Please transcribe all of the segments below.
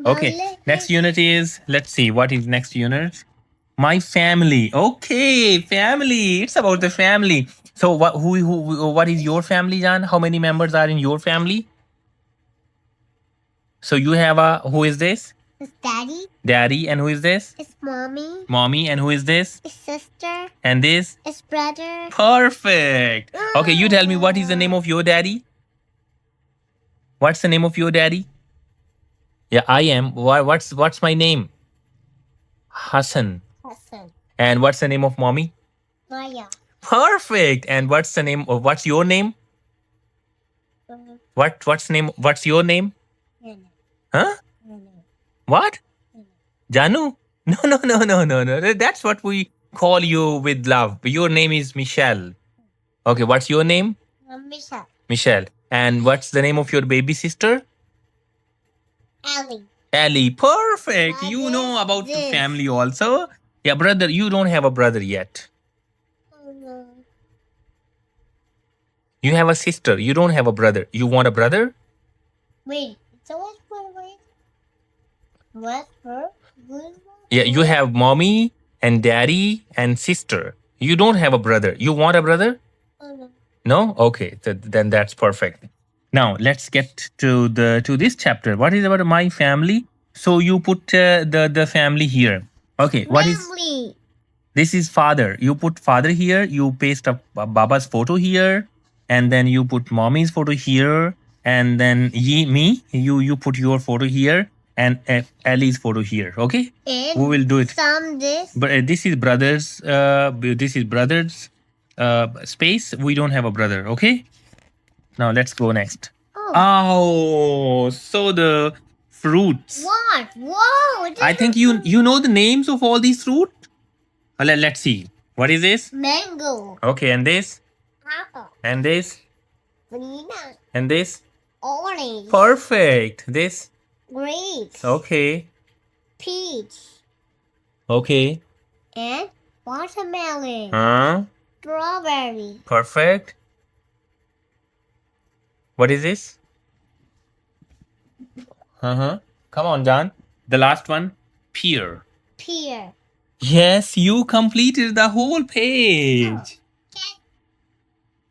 Okay. Next unit is, let's see, what is next unit? My family. Okay, family. It's about the family. So what is your family, Jan? How many members are in your family? So you have a, who is this? It's daddy. Daddy, and who is this? It's mommy. Mommy, and who is this? It's sister. And this? It's brother. Perfect. Okay, you tell me, what is the name of your daddy? What's the name of your daddy? Yeah, I am. What's my name? Hassan. Hassan. And what's the name of mommy? Maya. Perfect. And what's the name of, what's your name? What's your name? Nene. Huh? Nene. What? Nene. Janu? No. That's what we call you with love. Your name is Michelle. Okay, what's your name? Misha. Michelle. And what's the name of your baby sister? Ali. Ellie. Perfect. You This, know about the this. family also. Yeah, brother. You don't have a brother yet. Oh, no. You have a sister. You don't have a brother. You want a brother? Wait. So wait. What for? Yeah, you have mommy and daddy and sister. You don't have a brother. You want a brother? Oh, no. No? Okay, then that's perfect. Now let's get to this chapter. What is about my family? So you put the family here. Okay, what is Family. this? Is father. You put father here. You paste a Baba's photo here, and then you put mommy's photo here, and then me. You put your photo here, and Ellie's photo here. Okay, And we will do it. some this. But this is brothers. This is brothers. Space. We don't have a brother. Okay. Now let's go next. Oh, so the fruits. What? Whoa! I think you know the names of all these fruit. Let's see. What is this? Mango. Okay, and this, Apple. and this, Banana. and this. Orange. Perfect. This. Grapes. Okay. Peach. Okay. And watermelon. Huh? Strawberry. Perfect. What is this? Come on, John. The last one. Pear. Pear. Yes, you completed the whole page.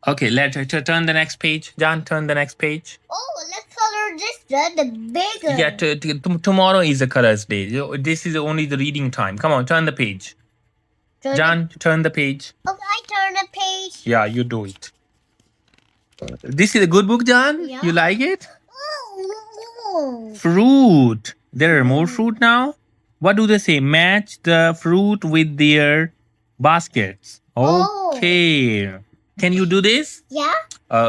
Okay, let's turn the next page. John, turn the next page. Oh, let's color this the bigger. Yeah, tomorrow is the colors day. This is only the reading time. Come on, turn the page. John, turn the page. Okay, I turn the page. Yeah, you do it. This is a good book, John. Yeah. You like it? Oh. Fruit. There are more fruit now. What do they say? Match the fruit with their baskets. Oh. Okay. Can you do this? Yeah.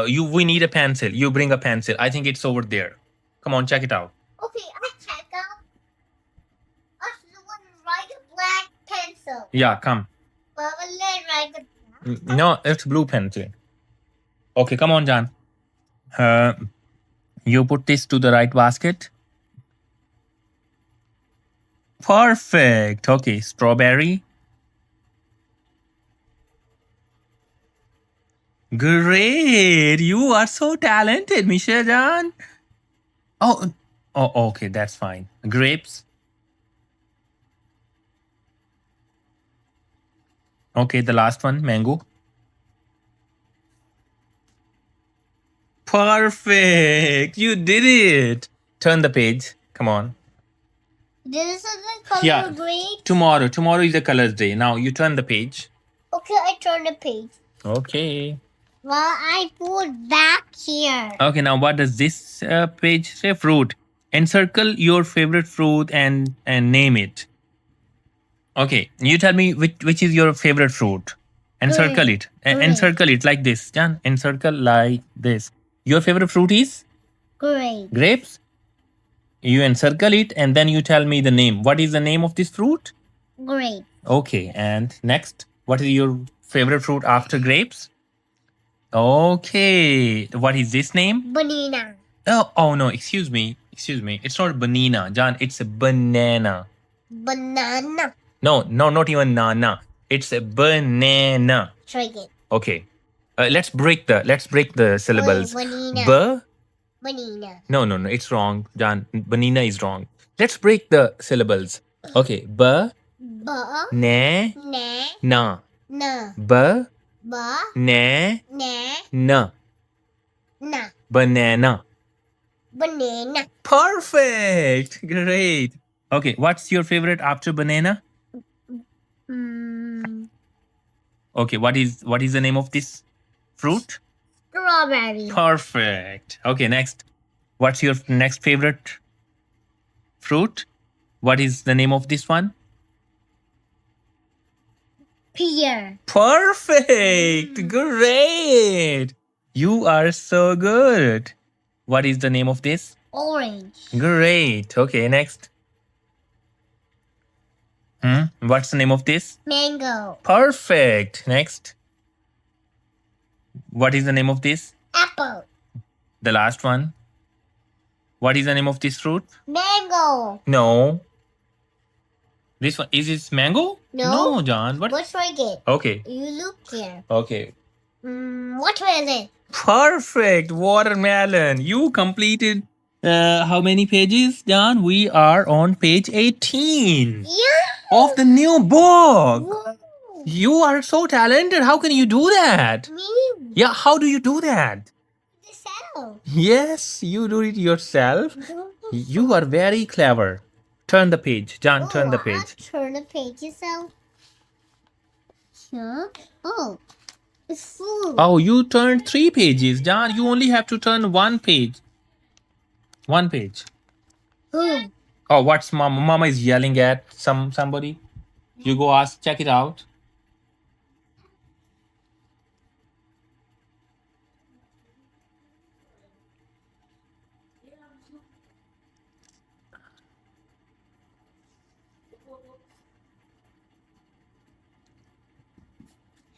We need a pencil. You bring a pencil. I think it's over there. Come on, check it out. Okay, I check out. I should write a black pencil. Yeah, come. But let's write the black. No, it's blue pencil. Okay, come on, John. You put this to the right basket. Perfect. Okay, strawberry. Great. You are so talented, Misha John. Oh, okay, that's fine. Grapes. Okay, the last one, mango. Perfect. You did it. Turn the page. Come on. This is the color green. Tomorrow is the colors day. Now you turn the page. Okay, I turn the page. Okay. Well, I put back here. Okay, now what does this page say? Fruit. Encircle your favorite fruit and name it. Okay, you tell me which is your favorite fruit. Encircle it. Encircle it like this. Jan, encircle like this. Your favorite fruit is? Grape. Grapes? You encircle it and then you tell me the name. What is the name of this fruit? Grape. Okay, and next, what is your favorite fruit after grapes? Okay, what is this name? Banana. Oh no, excuse me. It's not banana, John. It's a banana. Banana. No, not even nana. It's a banana. Try it. Okay, let's break the syllables. Banana. B. Banana. No, it's wrong, John. Banana is wrong. Let's break the syllables. Okay. B, Ba. ne, Ne. na. Na. B, Ba. ne, Ne. na. Na. Banana. Banana. Perfect. Great. Okay. What's your favorite after banana? Mm, Okay. What is the name of this fruit? strawberry. Perfect. Okay. Next. What's your next favorite fruit? What is the name of this one? Pear. Perfect. Great. You are so good. What is the name of this? Orange. Great. Okay, next. What's the name of this? Mango. Perfect. Next. What is the name of this? Apple. The last one. What is the name of this fruit? Mango. No. This one is it mango? No. No, John. What? Let's try it. Okay. You look here. Okay. What was it? Perfect. Watermelon. You completed how many pages, John? We are on page 18 Yeah. of the new book. Whoa. You are so talented. How can you do that? Me. Yeah, how do you do that? The cell. Yes, you do it yourself. You are very clever. Turn the page. John, turn the page. Turn the page yourself. Huh? Oh. It's full. Oh, you turned 3 pages. John, you only have to turn 1 page. 1 page. Who? Oh, what's mama? Mama is yelling at somebody. You go ask, check it out.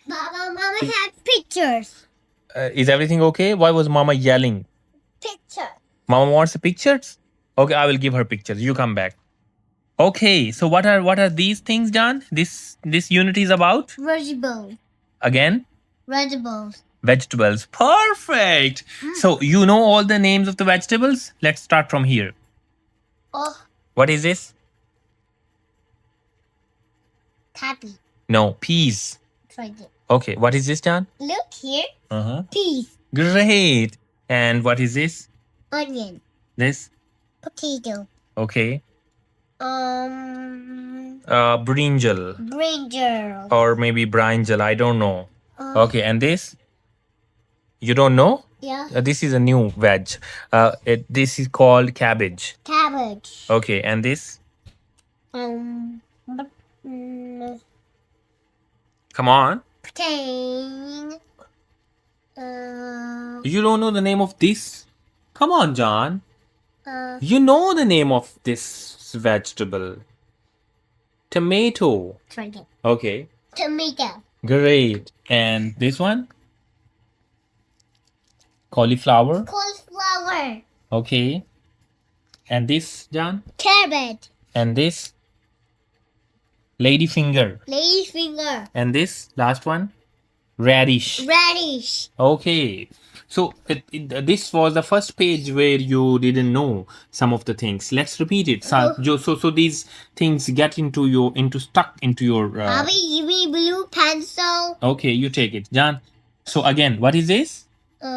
Mama had pictures. Is everything okay? Why was mama yelling? Picture. Mama wants the pictures? Okay, I will give her pictures. You come back. Okay, so what are these things, John? This unit is about? Vegetables. Again? Vegetables. Vegetables. Perfect. So you know all the names of the vegetables? Let's start from here. Oh, What is this? happy. No, peas. Try it. Okay, what is this, John? Look here. Uh-huh. Peas. Great. And what is this? Onion. This? Potato. Okay. Brinjal. Brinjal. Or maybe brinjal. I don't know. Uh, Okay, and this? You don't know? Yeah. This is a new veg. This is called cabbage. Cabbage. Okay, and this? But, Come on. protein. You don't know the name of this? Come on, John. You know the name of this vegetable. Tomato. Try it. Okay. Tomato. Great. And this one? Cauliflower. Cauliflower. Okay. And this, John? Carrot. And this? Ladyfinger. Lady's finger. And this last one? Radish. Radish. Okay. So this was the first page where you didn't know some of the things. Let's repeat it. So these things get stuck into your. Bobby, give me blue pencil. Okay, you take it, John. So again, what is this?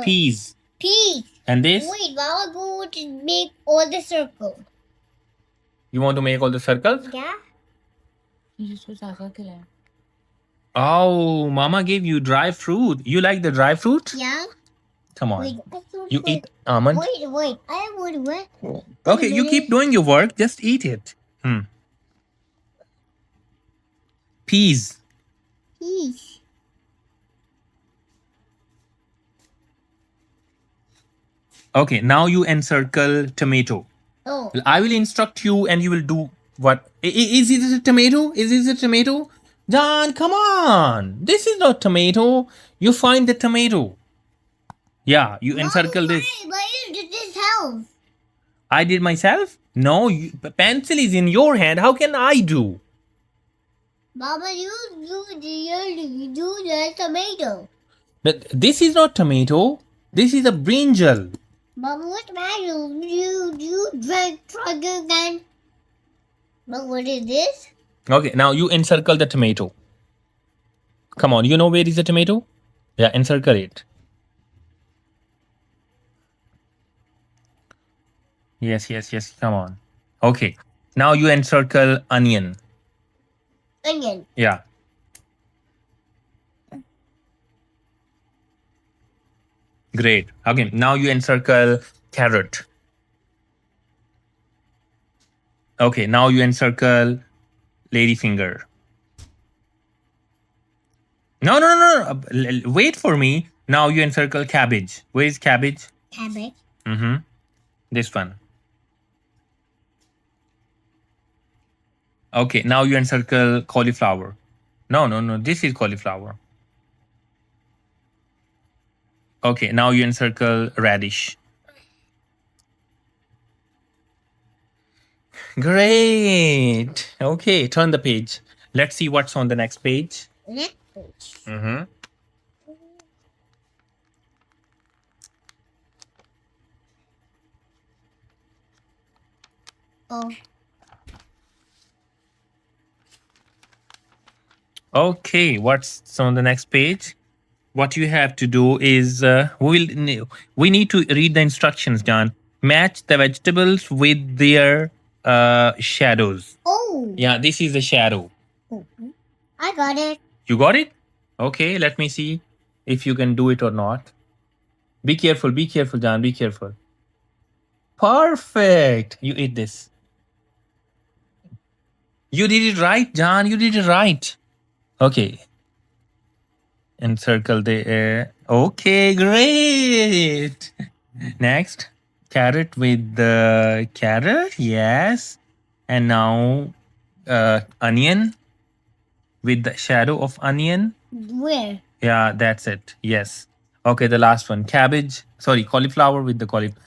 Peas. Peas. And this? Wait, Mama, go to make all the circle. You want to make all the circles? Yeah. Oh, Mama gave you dry fruit. You like the dry fruit? Yeah. Come on. Wait, You eat almond? Wait. I would wait. Okay, you keep doing your work. Just eat it. Peas. Peas. Okay, now you encircle tomato. Oh. I will instruct you and you will do what? Is it a tomato? Is this a tomato? John, come on. This is not tomato. You find the tomato. Yeah, you encircle this. Why you did this help? I did myself? No, pencil is in your hand. How can I do? Mama, you do the tomato. But this is not tomato. This is a brinjal. Mama, what matter? You drank sugar again? But what is this? Okay, now you encircle the tomato. Come on, you know where is the tomato? Yeah, encircle it. Yes, yes, yes. Come on. Okay. Now you encircle onion. Onion. Yeah. Great. Okay. Now you encircle carrot. Okay. Now you encircle ladyfinger. No, no, no, no. Wait for me. Now you encircle cabbage. Where is cabbage? Cabbage. Mm-hmm. This one. Okay. Now you encircle cauliflower. No, no, no. This is cauliflower. Okay. Now you encircle radish. Great. Okay. Turn the page. Let's see what's on the next page. Next page. Mm-hmm. Oh. Okay, what's on the next page? What you have to do is we need to read the instructions, John. Match the vegetables with their shadows. Oh. Yeah, this is the shadow. Oh. I got it. You got it? Okay, let me see if you can do it or not. Be careful, John. Be careful. Perfect. You eat this. You did it right, John. You did it right. Okay, encircle the air. Okay, great. Next, carrot with the carrot. Yes. And now, onion with the shadow of onion. Where? Yeah, that's it. Yes. Okay, the last one. Cabbage. Sorry, cauliflower with the cauliflower.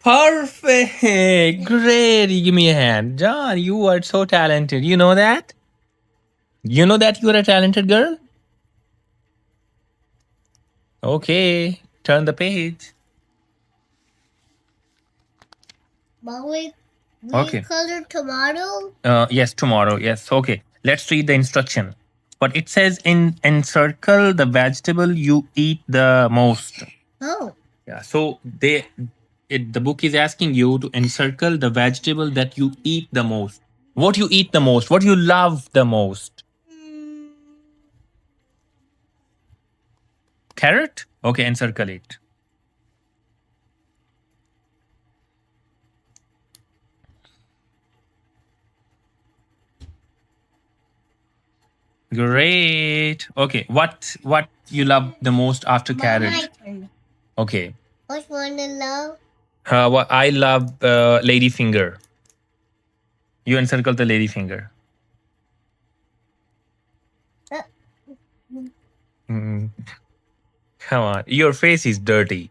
Perfect. Great. Give me a hand. John, you are so talented. You know that? You know that you are a talented girl? Okay. Turn the page. But we Okay. color tomato. Yes, tomorrow. Yes. Okay. Let's read the instruction. But it says in encircle the vegetable you eat the most. Oh. Yeah. So the book is asking you to encircle the vegetable that you eat the most. What you eat the most? What you love the most? Carrot? Okay, encircle it. Great. Okay. What you love the most after carrot? My turn. Okay. Which one to love? What I love ladyfinger. You encircle the ladyfinger. Mm, come on. Your face is dirty.